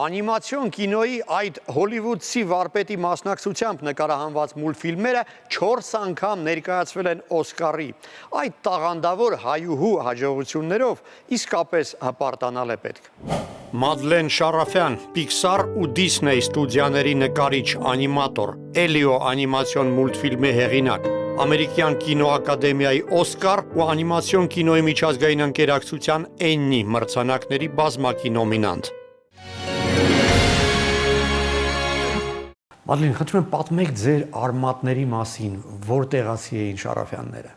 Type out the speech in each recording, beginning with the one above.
Անիմացիոն կինոյի այդ հոլիվուդցի վարպետի մասնակցությամբ նկարահանված մուլտֆիլմերը 4 անգամ ներկայացվել են Օսկարի։ Այդ տաղանդավոր հայուհու հաջողություններով իսկապես հպարտանալ է պետք։ Մադլեն Շարաֆյան, Pixar ու Disney ստուդիաների նկարիչ, անիմատոր, Էլիո անիմացիոն մուլտֆիլմի հեղինակ, Ամերիկյան կինոակադեմիայի Օսկար ու անիմացիոն կինոյի միջազգային ընկերակցության Էննի մրցանակների բազմակի նոմինանտ։ Մադլեն, խնդրում եմ պատմեք ձեր արմատների մասին, որտեղացի էին Շարաֆյանները։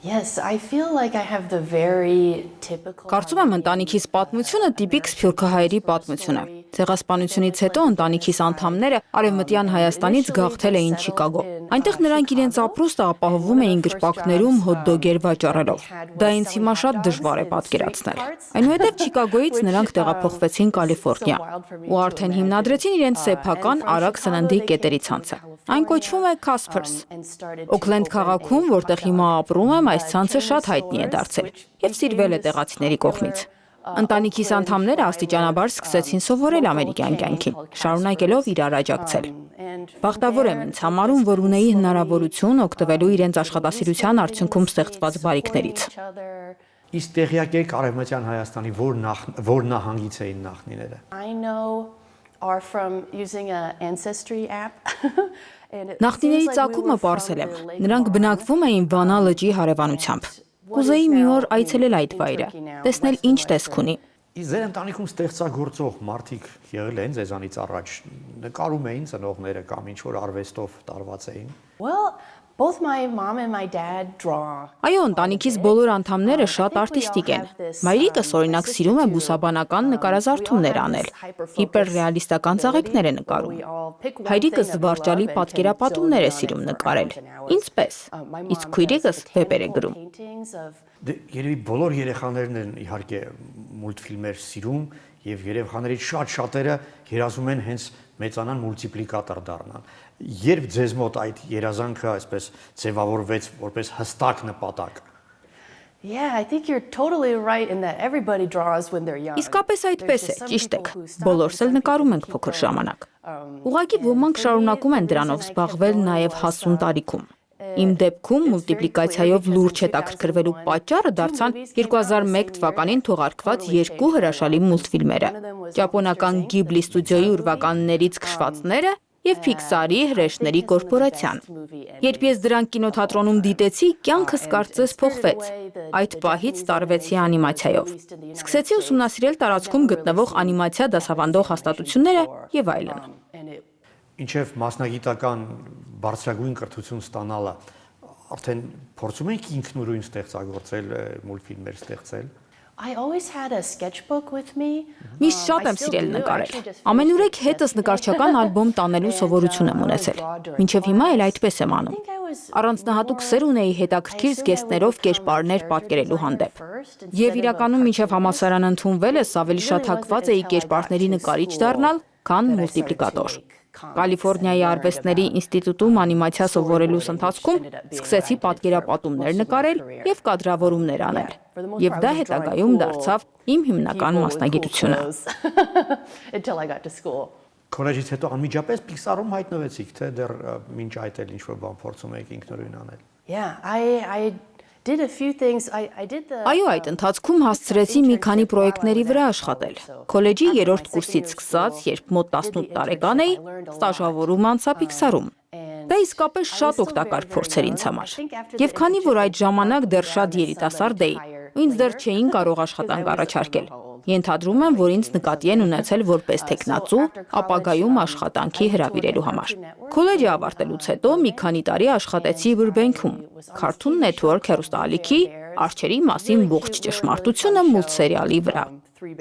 Yes, I feel like I have the very typical. Կարծում եմ ընտանիքիս պատմությունը տիպիկ սփյուռքահայերի պատմություն է։ Ցեղասպանությունից հետո ընտանիքիս անդամները Արևմտյան Հայաստանից գաղթել էին Չիկագո։ Այնտեղ նրանք իրենց ապրուստը ապահովում էին գրպակներում հոթ-դոգեր վաճառելով։ Դա ինձ հիմա շատ դժվար է պատկերացնել։ Այնուհետև Չիկագոից նրանք տեղափոխվեցին Կալիֆոռնիա ու արդեն հիմնադրեցին իրենց սեփական արագ սննդի կետերի ցանցը։ Այն կոչվում է Caspers։ Օքլենդ քաղաքում, որտեղ հիմա ապրում եմ, այս ցանցը շատ հայտնի է դարձել եւ սիրվել է տեղացիների կողմից։ Ընտանիքիս անդամները աստիճանաբար սկսեցին սովորել ամերիկյան կյանքին, շարունակելով իրար աջակցել։ Բախտավոր եմ ինձ համարում, որ ունեի հնարավորություն օգտվելու իրենց աշխատասիրության արդյունքում ստեղծված բարիքներից։ Իսկ տեղյակ եք Արևմտյան Հայաստանի որ նահանգից էին նախնիները։ Are from using an ancestry app. Նախնիների ծագումը պարզել եմ։ Նրանք բնակվում էին Վանա լճի հարևանությամբ։ Կուզեի մի օր այցելել այդ վայրը, տեսնել ինչ տեսք ունի։ Ձեր ընտանիքում ստեղծագործող մարդիկ եղել են ձեզանից առաջ, նկարում էին ծնողները կամ ինչ որ արվեստով տարված էին։ Well, both my mom and my dad draw. Այո, ընտանիքիս բոլոր անդամները շատ արտիստիկ են։ Մայրիկս օրինակ սիրում է բուսաբանական նկարազարդումներ անել, հիպերռեալիստական ծաղիկներ է նկարում։ Հայրիկս զվարճալի պատկերապատումներ է սիրում նկարել, ինձպես, իսկ քույրիկս վեպեր է գրում։ Երևի բոլոր երեխաներն են իհարկե մուլտֆիլմեր սիրում եւ երեխաներից շատերը երազում են հենց մեծանան մուլտիպլիկատոր դառնան։ Երբ ձեզ մոտ այդ երազանքը այսպես ձևավորվեց որպես հստակ նպատակ։ Yeah, I think you're totally right in that everybody draws when they're young. Իսկապես այդպես է, ճիշտ եք։ Բոլորս էլ նկարում ենք փոքր ժամանակ։ Ուղղակի ոմանք շարունակում են դրանով զբաղվել նաև հասուն տարիքում։ Իմ դեպքում մուլտիպլիկացիայով լուրջ հետաքրքրվելու պատճառը դարձան 2001 թվականին թողարկված 2 հրաշալի մուլտֆիլմերը՝ ճապոնական Ghibli ստուդիոյի ուրվականներից քշվածները եւ Pixar-ի հրեշների կորպորացիան։ Երբ ես դրանք կինոթատրոնում դիտեցի, կյանքս կարծես փոխվեց։ Այդ պահից տարվեցի անիմացիայով։ Սկսեցի ուսումնասիրել տարածքում գտնվող անիմացիա դասավանդող հաստատությունները եւ այլն։ Ինչեւ մասնագիտական բարձրագույն կրթություն ստանալը, արդեն փորձում եք ինքնուրույն ստեղծագործել մուլտֆիլմեր ստեղծել։ I always had a sketchbook with me. Միշտ շատ եմ սիրել նկարել։ Ամենուրեք հետս նկարչական ալբոմ տանելու սովորություն եմ ունեցել։ Մինչև հիմա էլ այդպես եմ անում։ Առանձնահատուկ սեր ունեի հետաքրքիր զգեստներով կերպարներ պատկերելու հանդեպ։ Եվ իրականում մինչև համալսարան ընդունվելս ավելի շատ հակված էի կերպարների նկարիչ դառնալ, քան մուլտիպլիկատոր։ Կալիֆոռնիայի արվեստների ինստիտուտում անիմացիա սովորելուս ընթացքում սկսեցի պատկերապատումներ նկարել եւ կադրավորումներ անել։ Եվ դա հետագայում դարձավ իմ հիմնական մասնագիտությունը։ Քոլեջից հետո անմիջապես Pixar-ում հայտնվեցիք, թե դեռ մինչ այդ էլ ինչ-որ բան փորձում եք ինքնուրույն անել։ Yeah, I did a few things. I did the Այո, այդ ընթացքում հասցրեցի մի քանի պրոյեկտների վրա աշխատել։ Քոլեջի 3-րդ կուրսից սկսած, երբ մոտ 18 տարեկան էի, ստաժավորում անցա Pixar-ում։ Դա իսկապես շատ օգտակար փորձ էր ինձ համար։ Եվ քանի որ այդ ժամանակ դեռ շատ երիտասարդ էի, ինձ դեռ չէին կարող աշխատանք առաջարկել։ Ենթադրում եմ, որ ինձ նկատի են ունեցել որպես տեխնացու, ապագայում աշխատանքի հրավիրելու համար։ Քոլեջը ավարտելուց հետո մի քանի տարի աշխատեցի Burbank-ում, Cartoon Network հեռուստաալիքի Արջերի մասին ողջ ճշմարտությունը մուլտսերիալի վրա,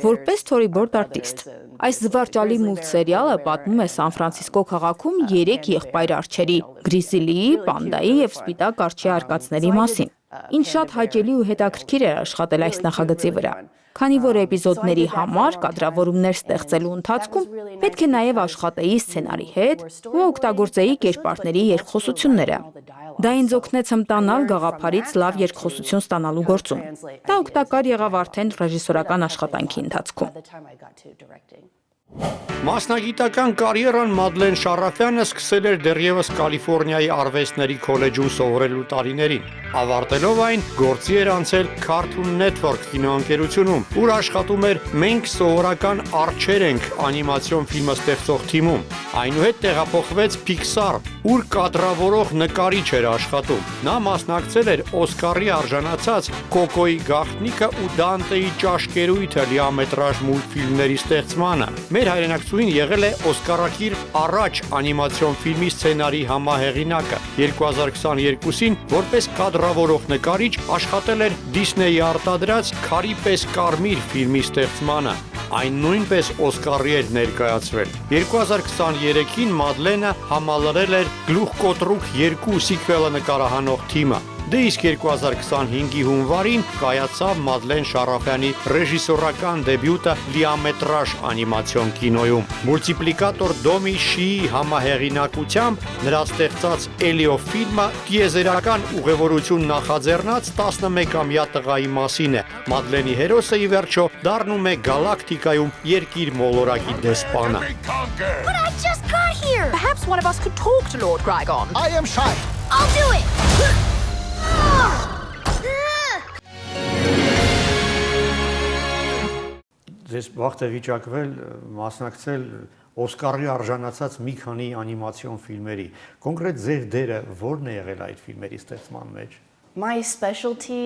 որպես storyboard artist։ Այս զվարճալի մուլտսերիալը պատմում է Սան Ֆրանցիսկո քաղաքում 3 եղբայր արջերի՝ Գրիզլիի, Պանդայի եւ Սպիտակ արջի արկածների մասին։ Ինչ շատ հաճելի ու հետաքրքիր էր աշխատել այս նախագծի վրա։ Քանի որ էպիզոդների համար կադրավորումներ ստեղծելու ընթացքում պետք է նաև աշխատեի սցենարի հետ ու օգտագործեի կերպարների երկխոսությունները։ Դա ինձ օգնեց հմտանալ գաղափարից լավ երկխոսություն ստանալու գործում։ Դա օգտակար եղավ արդեն ռեժիսորական աշխատանքի ընթացքում։ Մասնագիտական կարիերան Մադլեն Շարաֆյանը սկսել էր դեռևս Կալիֆոռնիայի արվեստների քոլեջում սովորելու տարիներին։ Ավարտելով այն, գործի էր անցել Cartoon Network կինոընկերությունում, ուր աշխատում էր «Մենք սովորական արջեր ենք» անիմացիոն ֆիլմը ստեղծող թիմում։ Այնուհետ տեղափոխվեց Pixar, ուր կադրավորող նկարիչ էր աշխատում։ Նա մասնակցել էր Օսկարի արժանացած Կոկոյի գաղտնիքը ու Դանտեի ճաշկերույթը լիամետրաժ մուլտֆիլմների ստեղծմանը։ Մեր հայրենակցուհին եղել է Օսկարակիր առաջ անիմացիոն ֆիլմի սցենարի համահեղինակը։ 2022-ին որպես կադրավորող նկարիչ աշխատել էր Դիսնեյի արտադրած «Քարի պես կարմիր» ֆիլմի ստեղծմանը։ Այն նույնպես Օսկարի էր ներկայացվել։ 2023-ին Մադլենը համալրել էր «Գլուխկոտրուկ 2» սիքվելը նկարահանող թիմը։ Դե իսկ 2025-ի հունվարին կայացավ Մադլեն Շարաֆյանի ռեժիսորական դեբյուտը լիամետրաժ անիմացիոն կինոյում։ Մուլտիպլիկատոր Դոմի Շիի համահեղինակությամբ նրա ստեղծած Էլիո ֆիլմը տիեզերական ուղևորություն նախաձեռնած 11-ամյա տղայի մասին է։ Մադլենի հերոսը ի վերջո դառնում է գալակտիկայում երկիր մոլորակի դեսպանը։ But I just got here! Perhaps one of us could talk to Lord Grygon. I am shy. I'll do it! Ձեզ վաղ է վիճակվել մասնակցել Օսկարի արժանացած մի քանի անիմացիոն ֆիլմերի։ Կոնկրետ ձեր դերը ո՞րն է եղել այդ ֆիլմերի ստեղծման մեջ։ My specialty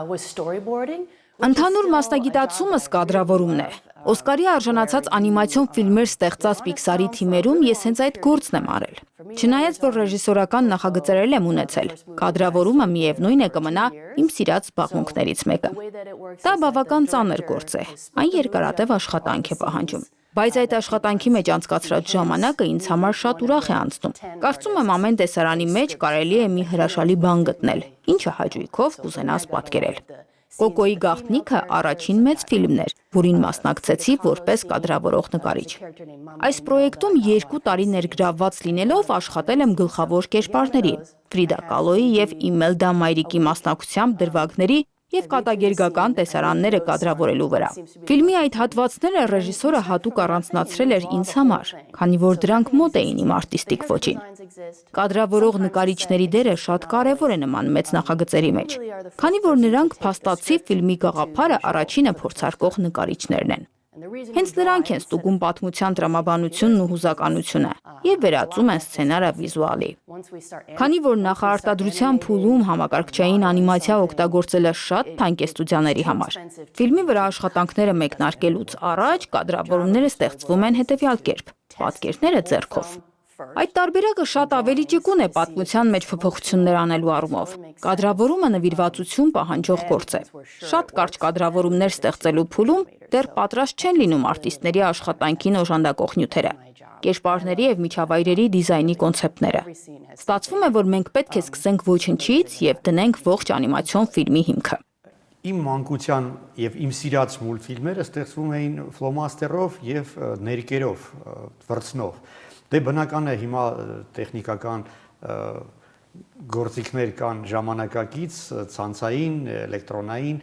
was storyboarding. Ընդհանուր մասնագիտացումս կադրավորումն է։ Օսկարի արժանացած անիմացիոն ֆիլմեր ստեղծած Pixar-ի թիմերում ես հենց այդ գործն եմ արել։ Չնայած որ ռեժիսորական նախագծեր եմ ունեցել, կադրավորումը միևնույն է կմնա իմ սիրած զբաղմունքներից մեկը։ Դա բավական ծանր գործ է։ Այն երկարատև աշխատանք է պահանջում։ Բայց այդ աշխատանքի մեջ անցկացրած ժամանակը ինձ համար շատ ուրախ է անցնում։ Կարծում եմ ամեն տեսարանի մեջ կարելի է մի հրաշալի բան գտնել, ինչը հաճույքով կուզենաս պատկերել։ Կոկոյի գաղտնիքը առաջին մեծ ֆիլմն էր, որին մասնակցեցի որպես կադրավորող նկարիչ։ Այս պրոյեկտում 2 տարի ներգրավված լինելով աշխատել եմ գլխավոր կերպարների՝ Ֆրիդա Կալոյի եւ Իմելդա Մայրիկի մասնակցությամբ դրվագների եւ կատակերգական տեսարանները կադրավորելու վրա։ Ֆիլմի այդ հատվածները ռեժիսորը հատուկ առանձնացրել էր ինձ համար, քանի որ դրանք մոտ էին իմ արտիստիկ ոճին։ Կադրավորող նկարիչների դերը շատ կարևոր է նման մեծ նախագծերի մեջ, քանի որ նրանք փաստացի ֆիլմի գաղափարը առաջինը փորձարկող նկարիչներն են։ Հենց նրանք են ստուգում պատմության տրամաբանությունն ու հուզականությունը եւ վերածում են սցենարը վիզուալի։ Քանի որ նախարտադրության փուլում համակարգչային անիմացիա օգտագործելը շատ թանկ է ստուդիաների համար, ֆիլմի վրա աշխատանքները մեկնարկելուց առաջ կադրավորումները ստեղծվում են հետեւյալ կերպ՝ պատկերները ձեռքով։ Այդ տարբերակը շատ ավելի ճկուն է պատմության մեջ փոփոխություններ անելու առումով։ Կադրավորումը նվիրվածություն պահանջող գործ է։ Շատ կարճ կադրավորումներ ստեղծելու փուլում դեռ պատրաստ չեն լինում արտիստների աշխատանքին օժանդակող նյութերը, կերպարների եւ միջավայրերի դիզայնի կոնցեպտները։ Ստացվում է, որ մենք պետք է սկսենք ոչնչից եւ դնենք ողջ անիմացիոն ֆիլմի հիմքը։ Իմ մանկության եւ իմ սիրած մուլտֆիլմերը ստեղծվում էին ֆլոմաստերով եւ ներկերով, վրձնով։ Դե բնական է հիմա տեխնիկական գործիքներ կան ժամանակակից, ցանցային, էլեկտրոնային,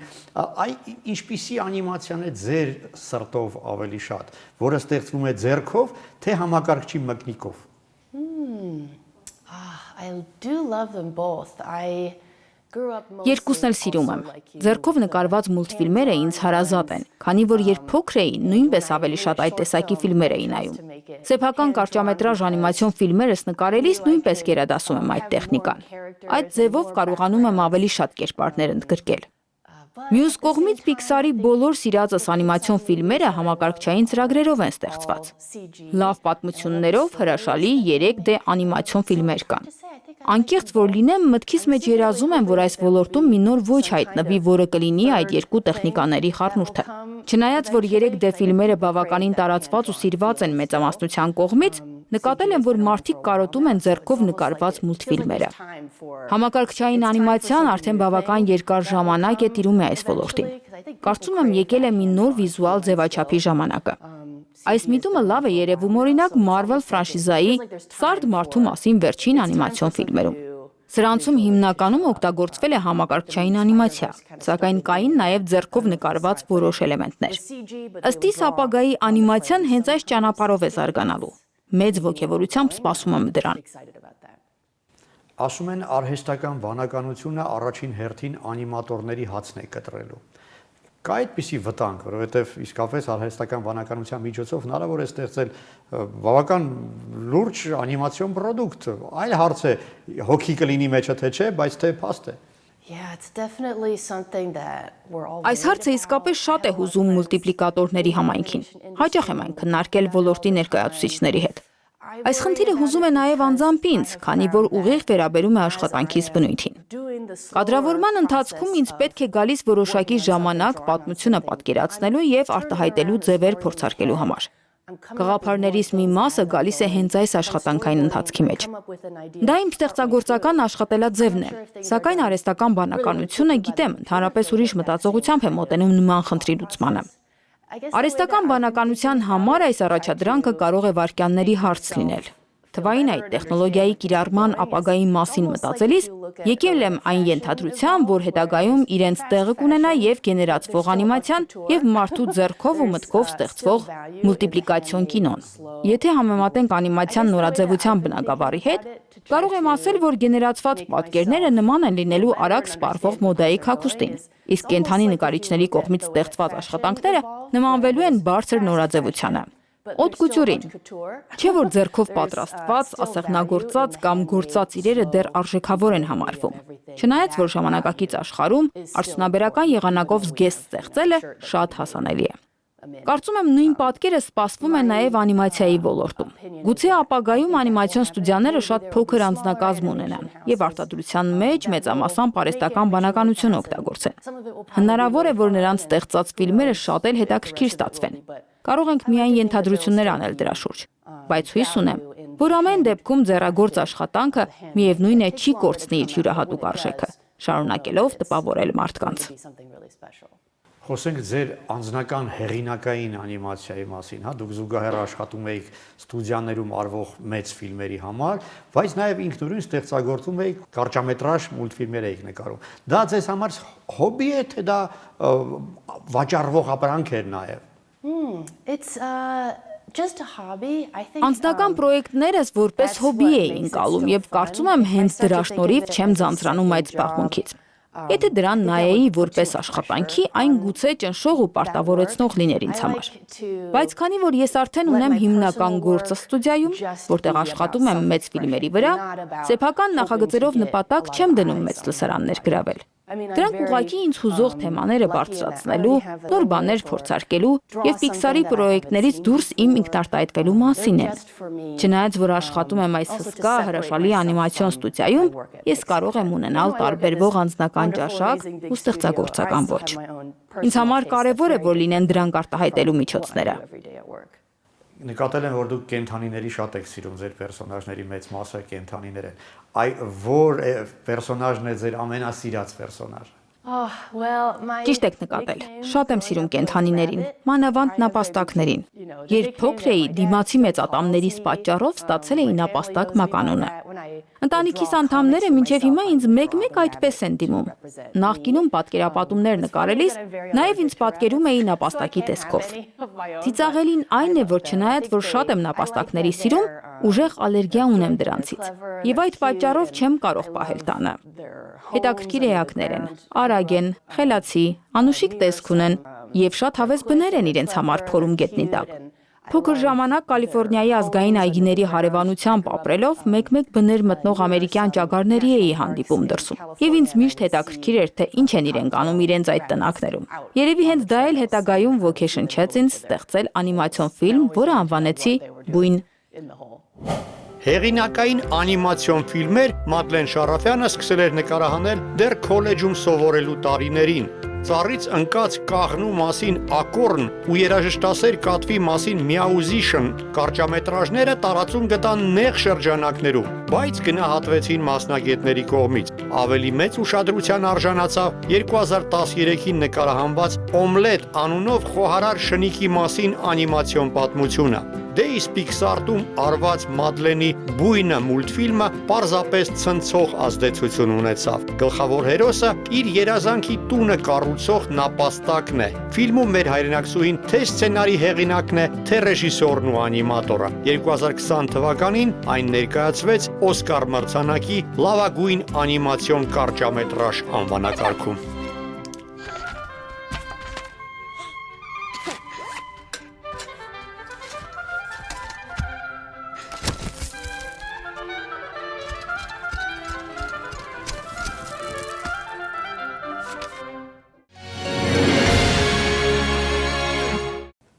ինչպիսի անիմացիան է ձեր սրտով ավելի շատ, որը ստեղծվում է ձեռքով, թե համակարգչի մկնիկով։ I do love them both. Երկուսն էլ սիրում եմ։ Ձեռքով նկարված մուլտֆիլմերը ինձ հարազատ են, քանի որ երբ փոքր էի, նույնպես ավելի շատ այդ տեսակի ֆիլմեր էի նայում։ Սեփական կարճամետրաժ անիմացիոն ֆիլմերս նկարելիս նույնպես գերադասում եմ այդ տեխնիկան։ Այդ ձևով կարողանում եմ ավելի շատ կերպարներ ընդգրկել։ Մյուս կողմից Pixar-ի բոլոր սիրածս անիմացիոն ֆիլմերը համակարգչային ծրագրերով են ստեղծված։ Լավ պատմություններով հրաշալի 3D անիմացիոն ֆիլմեր կան։ Անկեղծ որ լինեմ, մտքիս մեջ երազում եմ, որ այս ոլորտում մի նոր ոճ հայտնվի, որը կլինի այդ երկու տեխնիկաների խառնուրդը։ Չնայած որ 3D ֆիլմերը բավականին տարածված ու սիրված են մեծամասնության կողմից, նկատել եմ, որ մարդիկ կարոտում են ձեռքով նկարված մուլտֆիլմերը։ Համակարգչային անիմացիան արդեն բավական երկար ժամանակ է տիրում է այս ոլորտին։ Կարծում եմ եկել է մի նոր վիզուալ ձևաչափի ժամանակը։ Այս միտումը լավ է երևում օրինակ Marvel ֆրանշիզայի Սարդ մարդու մասին վերջին անիմացիոն ֆիլմերում։ Սրանցում հիմնականում օգտագործվել է համակարգչային անիմացիա, սակայն կային նաև ձեռքով նկարված որոշ էլեմենտներ։ Ըստ իս ապագայի անիմացիան հենց այս ճանապարհով է զարգանալու։ Մեծ ոգևորությամբ սպասում եմ դրան։ Ասում են արհեստական բանականությունը առաջին հերթին անիմատորների հացն է կտրելու։ Կա այդպիսի վտանգ, որովհետև իսկապես արհեստական բանականության միջոցով հնարավոր է ստեղծել բավական լուրջ անիմացիոն պրոդուկտ։ Այլ հարց է հոգի կլինի մեջը թե չէ, բայց թե փաստ է։ Yeah, it's definitely something that we're all Այս հարցը իսկապես շատ է հուզում մուլտիպլիկատորների համայնքին։ Հաճախ եմ այն քննարկել ոլորտի ներկայացուցիչների հետ։ Այս խնդիրը հուզում է նաև անձամբ ինձ, քանի որ ուղիղ վերաբերում է աշխատանքիս բնույթին։ Կադրավորման ընթացքում ինձ պետք է գալիս որոշակի ժամանակ պատմությունը պատկերացնելու եւ արտահայտելու ձևեր փորձարկելու համար։ Գաղափարներիս մի մասը գալիս է հենց այս աշխատանքային ընթացքի մեջ։ Դա իմ ստեղծագործական աշխատելաձևն է, սակայն արհեստական բանականությունը գիտեմ, ընդհանրապես ուրիշ մտածողությամբ է մոտենում նման խնդրի լուծմանը։ Արհեստական բանականության համար այս առաջադրանքը կարող է վայրկյանների հարց լինել։ Թվային այդ տեխնոլոգիայի կիրառման ապագայի մասին մտածելիս եկել եմ այն ենթադրության, որ հետագայում իրենց տեղը կունենա եւ գեներացվող անիմացիան եւ մարդու ձեռքով ու մտքով ստեղծվող մուլտիպլիկացիոն կինոն։ Եթե համեմատենք անիմացիան նորաձևության բնագավառի հետ, կարող եմ ասել, որ գեներացված պատկերները նման են լինելու արագ սպառվող մոդայիկ հագուստին, իսկ կենդանի նկարիչների կողմից ստեղծված աշխատանքները նմանվելու են բարձր նորաձևությանը։ Օդ կուտյուրին, չէ որ ձեռքով պատրաստված, ասեղնագործած կամ գործած իրերը դեռ արժեքավոր են համարվում։ Չնայած որ ժամանակակից աշխարհում արդյունաբերական եղանակով զգեստ ստեղծելը շատ հասանելի է։ Կարծում եմ նույն պատկերը սպասվում է նաև անիմացիայի ոլորտում։ Գուցե ապագայում անիմացիոն ստուդիաները շատ փոքր անձնակազմ ունենան եւ արտադրության մեջ մեծամասամբ արհեստական բանականություն օգտագործեն։ Հնարավոր է, որ նրանց ստեղծած ֆիլմերը շատ էլ հետաքրքիր ստացվեն։ Կարող ենք միայն ենթադրություններ անել դրա շուրջ, բայց հույս ունեմ, որ ամեն դեպքում ձեռագործ աշխատանքը միևնույն է չի կորցնի իր յուրահատուկ արժեքը, շարունակելով տպավորել մարդկանց։ Խոսենք ձեր անձնական հեղինակային անիմացիայի մասին, հա, դուք զուգահեռ աշխատում եք ստուդիաներում արվող մեծ ֆիլմերի համար, բայց նաև ինքնուրույն ստեղծագործում եք կարճամետրաժ մուլտֆիլմեր եք նկարում։ Դա ձեզ համար հոբի է, թե դա վաճառվող ապրանք է նաև։ It's just a hobby. I think Անձնական պրոյեկտներս որպես հոբի էի ընկալում եւ կարծում եմ հենց դրա շնորհիվ չեմ ձանձրանում այդ զբաղմունքից։ Եթե դրան նայեի որպես աշխատանքի, այն գուցե ճնշող ու պարտավորեցնող լիներ ինձ համար։ Բայց քանի որ ես արդեն ունեմ հիմնական գործը ստուդիայում, որտեղ աշխատում եմ մեծ ֆիլմերի վրա, սեփական նախագծերով նպատակ չեմ դնում մեծ լսարաններ գրավել։ Դրանք ուղղակի ինձ հուզող թեմաները բարձրացնելու, նոր բաներ փորձարկելու եւ Pixar-ի պրոյեկտներից դուրս իմ ինքնարտահայտվելու մասին են։ Չնայած որ աշխատում եմ այս հսկա հրաշալի անիմացիոն ստուդիայում, ես կարող եմ ունենալ տարբերվող անձնական ճաշակ ու ստեղծագործական ոճ։ Ինձ համար կարևոր է, որ լինեն դրանք արտահայտելու միջոցները։ Նկատել եմ, որ դուք կենդանիների շատ եք սիրում, ձեր պերսոնաժների մեծ մասը կենդանիներ են։ Որ պերսոնաժն է ձեր ամենասիրած պերսոնաժը։ Ճիշտ եք նկատել։ Շատ եմ սիրում կենդանիներին, մանավանդ նապաստակներին։ Երբ փոքր էի, դիմացի մեծատամներիս պատճառով ստացել էի նապաստակ մականունը։ Ընտանիքիս անդամները մինչև հիմա ինձ մեկ-մեկ այդպես են դիմում։ Նախկինում պատկերապատումներ նկարելիս նաև ինձ պատկերում էի նապաստակի տեսքով։ Ծիծաղելին այն է, որ չնայած որ շատ եմ նապաստակների սիրում, ուժեղ ալերգիա ունեմ դրանցից։ Եվ այդ պատճառով չեմ կարող պահել տանը։ Հետաքրքիր էակներ են, արագ են, խելացի, անուշիկ տեսք ունեն եւ շատ հավես բներ են իրենց համար փորում գետնի տակ։ Փոքր ժամանակ Կալիֆոռնիայի ազգային այգիների հարևանությամբ ապրելով մեկ-մեկ բներ մտնող ամերիկյան ճագարների էի հանդիպում դրսում։ Եվ ինձ միշտ հետաքրքիր էր, թե ինչ են իրենք անում իրենց այդ տնակներում։ Երևի հենց դա էլ հետագայում ոգեշնչեց ինձ ստեղծել անիմացիոն ֆիլմ, որը անվանեցի Բույն։ Հեղինակային անիմացիոն ֆիլմեր Մադլեն Շարաֆյանը սկսել էր նկարահանել դեռ քոլեջում սովորելու տարիներին։ Ծառից ընկած կաղնու մասին Ակորն ու երաժշտասեր կատվի մասին Meowsition կարճամետրաժները տարածում գտան նեղ շրջանակներում, բայց գնահատվեցին մասնագետների կողմից։ Ավելի մեծ ուշադրության արժանացավ 2013-ին նկարահանված Օմլետ անունով խոհարար շնիկի մասին անիմացիոն պատմությունը։ Դե իսկ Pixar-ում արված Մադլենի բույնը մուլտֆիլմը պարզապես ցնցող ազդեցություն ունեցավ։ Գլխավոր հերոսը իր երազանքի տունը կառուցող նապաստակն է։ Ֆիլմում մեր հայրենակցուհին թե սցենարի հեղինակն է, թե ռեժիսորն ու անիմատորը։ 2020 թվականին այն ներկայացվեց Օսկար մրցանակի լավագույն անիմացիոն կարճամետրաժ անվանակարգում։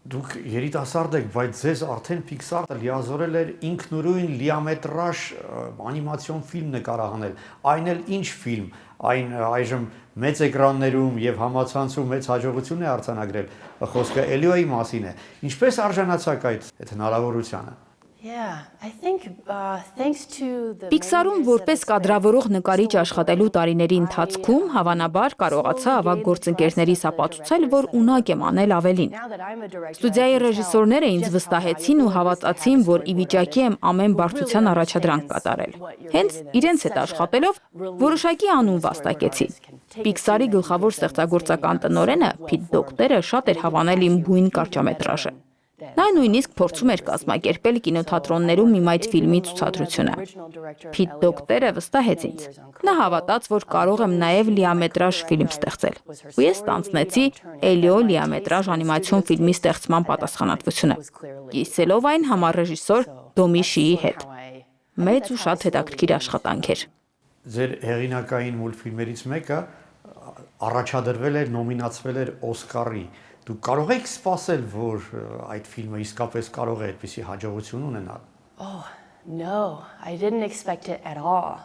Դուք երիտասարդ եք, բայց ձեզ արդեն Pixar-ը լիազորել էր ինքնուրույն լիամետրաժ անիմացիոն ֆիլմ նկարահանել։ Այն էլ ինչ ֆիլմ, այն այժմ մեծ էկրաններում եւ համացանցում մեծ հաջողություն է արձանագրել։ Խոսքը Էլիոյի մասին է։ Ինչպես արժանացաք այդ հնարավորությանը։ Yeah, I think thanks to the Pixar-ում որպես կադրավորող նկարիչ աշխատելու տարիների ընթացքում հավանաբար կարողացա ավագ գործընկերներիս ապացուցել, որ ունակ եմ անել ավելին։ Ստուդիայի ռեժիսորները ինձ վստահեցին ու հավատացին, որ ի վիճակի եմ ամեն բարդության առաջադրանք կատարել։ Հենց իրենց հետ աշխատելով որոշակի անուն վաստակեցի։ Pixar-ի գլխավոր ստեղծագործական տնօրենը Փիթ Դոկտերը շատ էր հավանել իմ բույն կարճամետրաժը։ Նա նույնիսկ փորձում էր կազմակերպել կինոթատրոններում իմ այդ ֆիլմի ցուցադրությունը։ Փիթ Դոկտերը վստահեց ինձ։ Նա հավատաց, որ կարող եմ նաև լիամետրաժ ֆիլմ ստեղծել։ Ու ես ստանձնեցի Էլիո լիամետրաժ անիմացիոն ֆիլմի ստեղծման պատասխանատվությունը, կիսելով այն համառեժիսոր Դոմի Շիի հետ։ Մեծ ու շատ հետաքրքիր աշխատանք էր։ Ձեր հեղինակային մուլտֆիլմերից մեկը առաջադրվել էր, նոմինացվել էր Օսկարի։ Դուք կարող եք սպասել, որ այդ ֆիլմը իսկապես կարող է այդպիսի հաջողություն ունենալ։ Oh, no, I didn't expect it at all.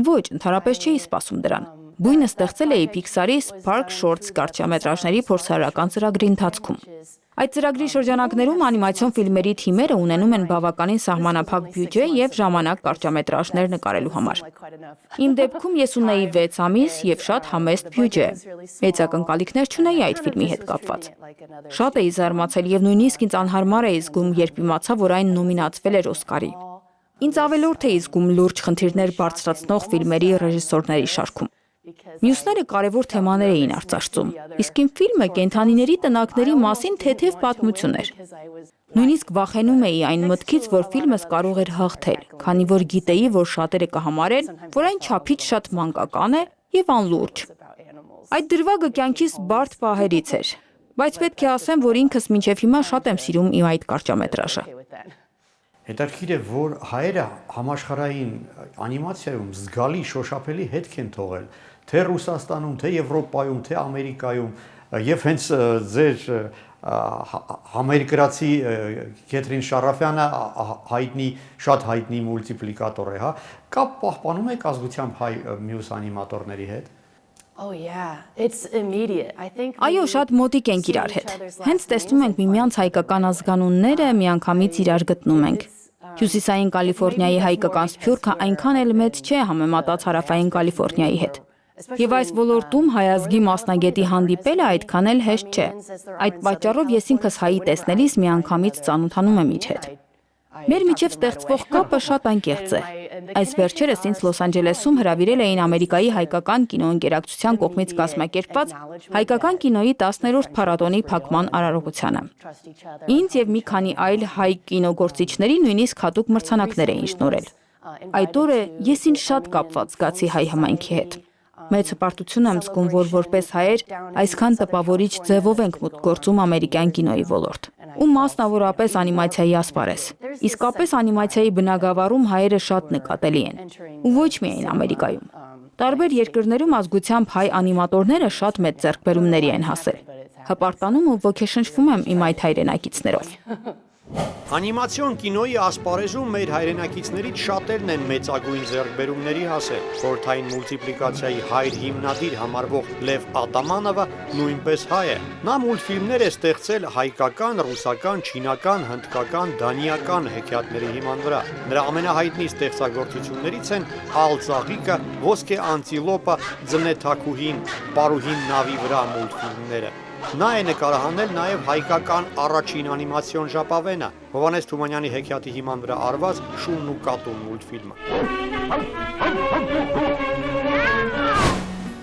Ոչ, ընդհանրապես չէի սպասում դրան։ Բույնը ստեղծել էի Pixar-ի Spark Shorts կարճամետրաժների փորձարարական ծրագրի ընթացքում։ Այդ ծրագրի շրջանակներում անիմացիոն ֆիլմերի թիմերը ունենում են բավականին սահմանափակ բյուջե եւ ժամանակ կարճամետրաժներ նկարելու համար։ Իմ դեպքում ես ունեի 6 ամիս եւ շատ համեստ բյուջե։ Մեծ ակնկալիքներ չունեի այդ ֆիլմի հետ կապված։ Շատ էի զարմացել եւ նույնիսկ ինձ անհարմար էի զգում, երբ իմացա, որ այն նոմինացվել էր Օսկարի։ Ինձ ավելորդ էի զգում լուրջ խնդիրներ բարձրացնող ֆիլմերի ռեժիսորների շարքում։ Մյուսները կարևոր թեմաներ էին արծարծում, իսկ իմ ֆիլմը կենդանիների տնակների մասին թեթև պատմություն էր։ Նույնիսկ վախենում էի այն մտքից, որ ֆիլմս կարող էր հաղթել, քանի որ գիտեի, որ շատերը կհամարեն, որ այն չափից շատ մանկական է եւ անլուրջ։ Այդ դրվագը կյանքիս բարդ պահերից էր, բայց պետք է ասեմ, որ ինքս մինչև հիմա շատ եմ սիրում իմ այդ կարճամետրաժը։ Հետաքրքիր է, որ հայերը համաշխարհային անիմացիայում զգալի շոշափելի հետք են թողել, թե Ռուսաստանում, թե Եվրոպայում, թե Ամերիկայում, եւ հենց ձեր համերկրացի Քեթրին Շարաֆյանը շատ հայտնի մուլտիպլիկատոր է, հա, կապ պահպանում եք ազգությամբ հայ մյուս անիմատորների հետ։ Oh yeah, it's immediate. I think Այո, շատ մոտիկ ենք իրար հետ։ Հենց տեսնում ենք միմյանց հայկական ազգանունները, միանգամից իրար գտնում ենք։ Հյուսիսային Կալիֆոռնիայի հայկական սփյուռքը այնքան էլ մեծ չէ համեմատած հարավային Կալիֆոռնիայի հետ։ Եվ այս ոլորտում հայազգի մասնագետի հանդիպելը այդքան էլ հեշտ չէ։ Այդ պատճառով ես ինքս հայի տեսնելիս միանգամից ծանոթանում եմ իր հետ։ Մեր միջև ստեղծվող կապը շատ անկեղծ է։ Այս վերջերս ինձ Լոս Անջելեսում հրավիրել էին Ամերիկայի հայկական կինոընկերակցության կողմից կազմակերպված հայկական կինոյի 10-րդ փառատոնի փակման արարողությանը։ Ինձ եւ մի քանի այլ հայ կինոգործիչների նույնիսկ հատուկ մրցանակներ էին շնորհել։ Այդ օրը ես ինձ շատ կապված զգացի հայ համայնքի հետ։ Մեծ հպարտություն եմ զգում, որ որպես հայեր այսքան տպավորիչ ձևով ենք մուտք գործում ամերիկյան կինոյի ոլորտ, ու մասնավորապես անիմացիայի ասպարեզ։ Իսկապես անիմացիայի բնագավառում հայերը շատ նկատելի են, ու ոչ միայն Ամերիկայում։ Տարբեր երկրներում ազգությամբ հայ անիմատորները շատ մեծ ձեռքբերումների են հասել։ Հպարտանում ու ոգեշնչվում եմ իմ այդ հայրենակիցներով։ Անիմացիոն կինոյի ասպարեզում մեր հայրենակիցներից շատերն են մեծագույն ձեռքբերումների հասել։ Խորհրդային մուլտիպլիկացիայի հայր հիմնադիր համարվող Լև Ատամանովը նույնպես հայ է։ Նա մուլտֆիլմներ է ստեղծել հայկական, ռուսական, չինական, հնդկական, դանիական հեքիաթների հիման վրա։ Նրա ամենահայտնի ստեղծագործություններից են Ալ ծաղիկը, Ոսկե անտիլոպը, Ձնե թագուհին, Պարուհին նավի վրա մուլտֆիլմները։ Նա է նկարահանել նաև հայկական առաջին անիմացիոն ժապավենը, Հովհաննես Թումանյանի հեքիաթի հիման վրա արված Շունն ու կատուն մուլտֆիլմը։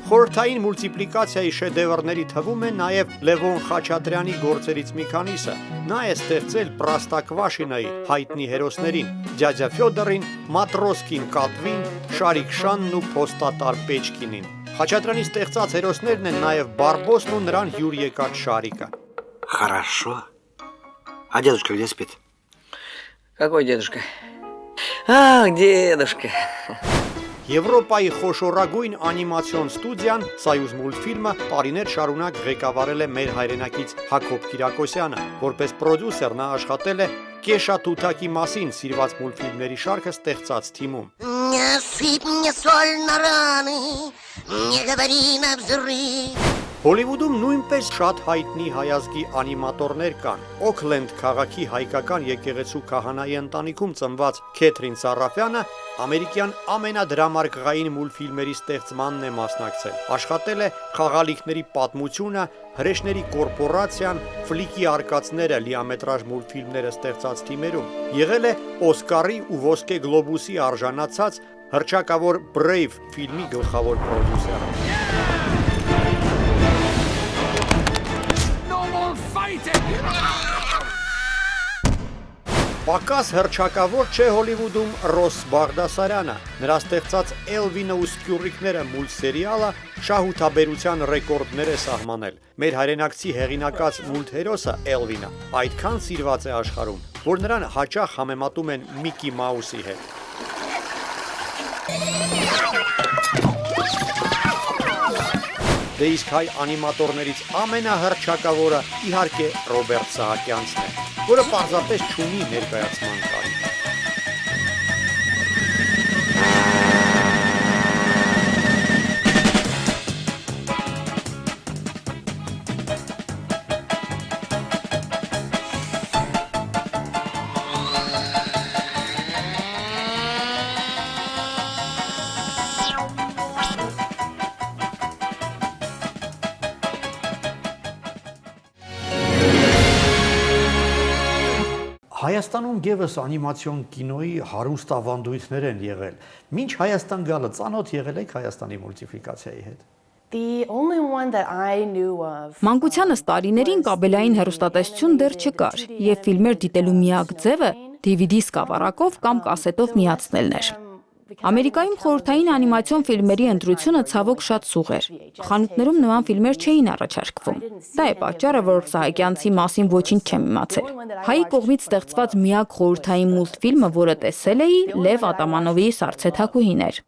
Խորհրդային մուլտիպլիկացիայի շեդևրների թվում է նաև Լևոն Խաչատրյանի գործերից մի քանիսը։ Նա է ստեղծել Պրաստակվաշինայի հայտնի հերոսներին՝ Դյադյա Ֆյոդորին, Մատրոսկին Կատվին, Շարիկ-շանն ու Փոստատար Պեչկինին։ Խաչատրյանի ստեղծած հերոսներն են նաև Բարբոսն ու նրան հյուր եկած Շարիկը։ Хорошо. А дедушка где спит? Какой дедушка? Ах, дедушка. Եվրոպայի խոշորագույն անիմացիոն ստուդիան Սայուզ մուլտֆիլմը տարիներ շարունակ ղեկավարել է մեր հայրենակից Հակոբ Կիրակոսյանը։ Որպես պրոդյուսեր նա աշխատել է Կեշա Թութակի մասին սիրված մուլտֆիլմերի շարքը ստեղծած թիմում։ Не сыпь мне соль на раны, не говори на взрыв. Հոլիվուդում նույնպես շատ հայտնի հայազգի անիմատորներ կան։ Օքլենդ քաղաքի հայկական եկեղեցու քահանայի ընտանիքում ծնված Քեթրին Սարաֆյանը ամերիկյան ամենադրամարկղային մուլտֆիլմերի ստեղծմանն է մասնակցել։ Աշխատել է Խաղալիքների պատմությունը, Հրեշների կորպորացիան, Ֆլիկի արկածները լիամետրաժ մուլտֆիլմները ստեղծած թիմերում։ Եղել է Օսկարի ու Ոսկե գլոբուսի արժանացած հռչակավոր Brave ֆիլմի գլխավոր պրոդյուսերը։ Պակաս հռչակավոր չէ Հոլիվուդում Ռոս Բաղդասարյանը։ Նրա ստեղծած Էլվինը ու Սկյուռիկները մուլտսերիալը շահութաբերության ռեկորդներ է սահմանել։ Մեր հայրենակցի հեղինակած մուլտհերոսը Էլվինը այդքան սիրված է աշխարհում, որ նրան հաճախ համեմատում են Միկի Մաուսի հետ։ Դե իսկ հայ անիմատորներից ամենահռչակավորը իհարկե Ռոբերտ Սահակյանցն է, որը պարզապես չունի ներկայացման կարիք։ Հայաստանում գևս անիմացիոն կինոյի հարուստ ավանդույթներ են եղել։ Մինչ Հայաստան գալը ծանոթ եղել եք Հայաստանի մուլտիպլիկացիայի հետ։ The only one that I knew of. Մանկությանս տարիներին կաբելային հեռուստատեսություն դեռ չկար, եւ ֆիլմեր դիտելու միակ ձևը DVD սկավառակով կամ կասետով միացնելն էր։ Ամերիկայում խորհրդային անիմացիոն ֆիլմերի ընտրությունը ցավոք շատ սուղ էր։ Խանութներում նման ֆիլմեր չէին առաջարկվում։ Դա է պատճառը, որ Սահակյանցի մասին ոչինչ չեմ իմացել։ Հայի կողմից ստեղծված միակ խորհրդային մուլտֆիլմը, որը տեսել էի, Լև Ատամանովի Սառցե թագուհին էր։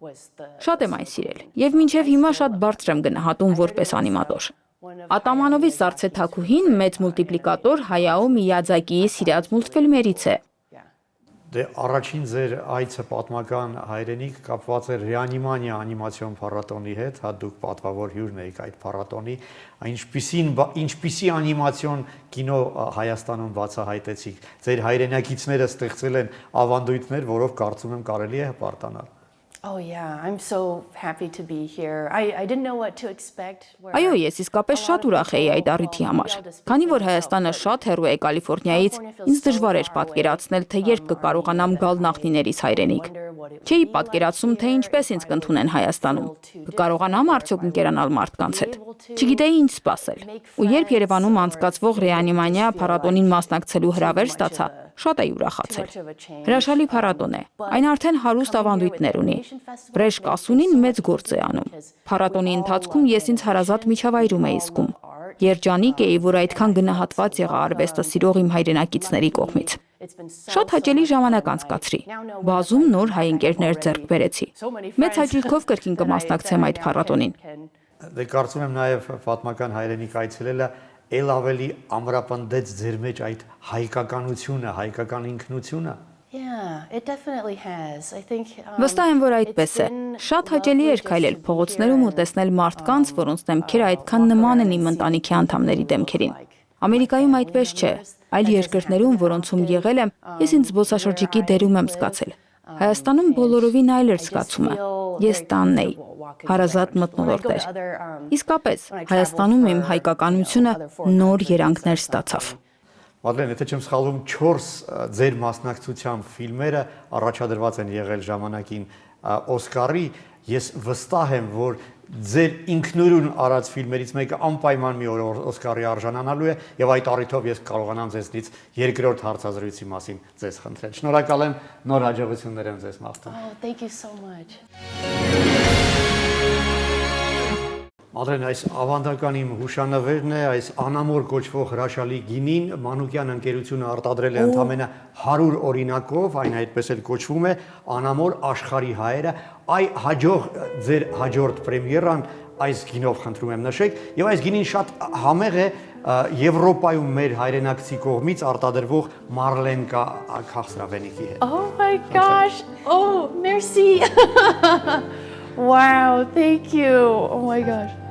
Շատ եմ այն սիրել, եւ մինչեւ հիմա շատ բարձր եմ գնահատում որպես անիմատոր։ Ատամանովի Սառցե թագուհին մեծ մուլտիպլիկատոր Հայաո Միյաձակիի սիրած մուլտֆիլմերից է։ Դե առաջին ձեր այցը պատմական հայրենիք կապված էր Ռեանիմանիա անիմացիոն փառատոնի հետ, հա դուք պատվավոր հյուրն եք այդ փառատոնի, ինչպիսի անիմացիոն կինո Հայաստանում բացահայտեցիք։ Ձեր հայրենակիցները ստեղծել են ավանդույթներ, որով կարծում եմ կարելի է հպարտանալ։ Oh yeah, I'm so happy to be here. I didn't know what to expect. Այո, ես իսկապես շատ ուրախ էի այդ առիթի համար։ Քանի որ Հայաստանը շատ հեռու է Կալիֆոռնիայից, ինձ դժվար էր պատկերացնել, թե երբ կկարողանամ գալ նախնիներիս հայրենիք։ Չէի պատկերացնում, թե ինչպես ինձ կընդունեն Հայաստանում։ Կկարողանամ արդյոք ընկերանալ մարդկանց հետ։ Չգիտեի ինչ սպասել։ Ու երբ Երևանում անցկացվող Ռեանիմանիա փառատոնին մասնակցելու հրավեր ստացա, շատ էի ուրախացել։ Հրաշալի փառատոն է։ Այն արդեն հարուստ ավանդույթներ ունի։ Վրեժ կասունին մեծ գործ է անում։ Փառատոնի ընթացքում ես ինձ հարազատ միջավայրում էի զգում։ Երջանիկ էի, որ այդքան գնահատված եղա արվեստը սիրող իմ հայրենակիցների կողմից։ Շատ հաճելի ժամանակ անցկացրի։ Բազում նոր հայ ընկերներ ձեռք բերեցի։ Մեծ հաճույքով կրկին կմասնակցեմ այդ փառատոնին։ Դե կարծում եմ նաև պատմական հայրենիք այցելելը ել ավելի ամրապնդեց ձեր մեջ այդ հայկականությունը, հայկական ինքնությունը։ Yeah, it definitely has. I think Վստահ եմ, որ այդպես է։ Շատ հաճելի էր քայլել փողոցներում ու տեսնել մարդկանց, որոնց դեմքերը այդքան նման են իմ ընտանիքի անդամների դեմքերին։ Ամերիկայում այդպես չէ, այլ երկրներում, որոնցում եղել եմ, ես ինձ զբոսաշրջիկի դերում եմ զգացել։ Հայաստանում բոլորովին այլ էր զգացումը։ Ես տանն էի։ հարազատ մթնոլորտ էր։ Իսկապես, Հայաստանում իմ հայկականությունը նոր երանգներ ստացավ։ Մադլեն, եթե չեմ սխալվում, 4 ձեր մասնակցությամբ ֆիլմերը առաջադրված են եղել ժամանակին Օսկարի, ես վստահ եմ, որ ձեր ինքնուրույն արած ֆիլմերից մեկը անպայման մի օր Օսկարի արժանանալու է, եւ այդ առիթով ես կարողանամ ձեզնից երկրորդ հարցազրույցի մասին ձեզ խնդրել։ Շնորհակալ եմ, նոր հաջողություններ եմ ձեզ մաղթում։ Oh, thank you so much. Մադրեն, այս ավանդական իմ հուշանվերն է, այս անամոր կոչվող հրաշալի գինին Մանուկյան ընկերությունը արտադրել է ընդամենը 100 օրինակով, այն այդպես էլ կոչվում է անամոր աշխարհի հայերը։ Այ հաջող ձեր հաջորդ պրեմիերան այս գինով խնդրում եմ նշեք, եւ այս գինին շատ համեղ է Եվրոպայում մեր հայրենակցի կողմից արտադրվող Մարլենկա քաղցրավենիքի հետ։ Oh my gosh. Oh, merci. Wow, thank you. Oh my gosh.